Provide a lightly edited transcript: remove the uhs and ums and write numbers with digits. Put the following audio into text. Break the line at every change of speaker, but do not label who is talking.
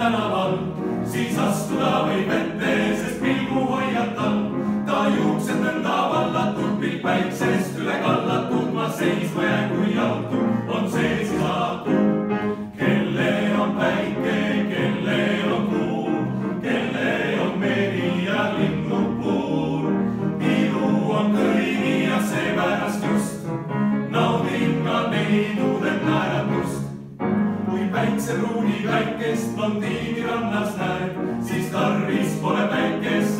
tänaval, siis astuda võib ette, sest pilgu hoiatal. Ta juuksed nõnda vallatud, pilk päiksest üle kallatud, ma seisma jään kui jaltu, on see siis alatud. Kelle on päike, kelle on kuu, kelle on meri ja linnupuur. Ilu on kõigi ja seepärast just naudin ka neidude naeratust. Kui päikse pruuni väikest blondiini rannas näed, siis tarvis pole päikest.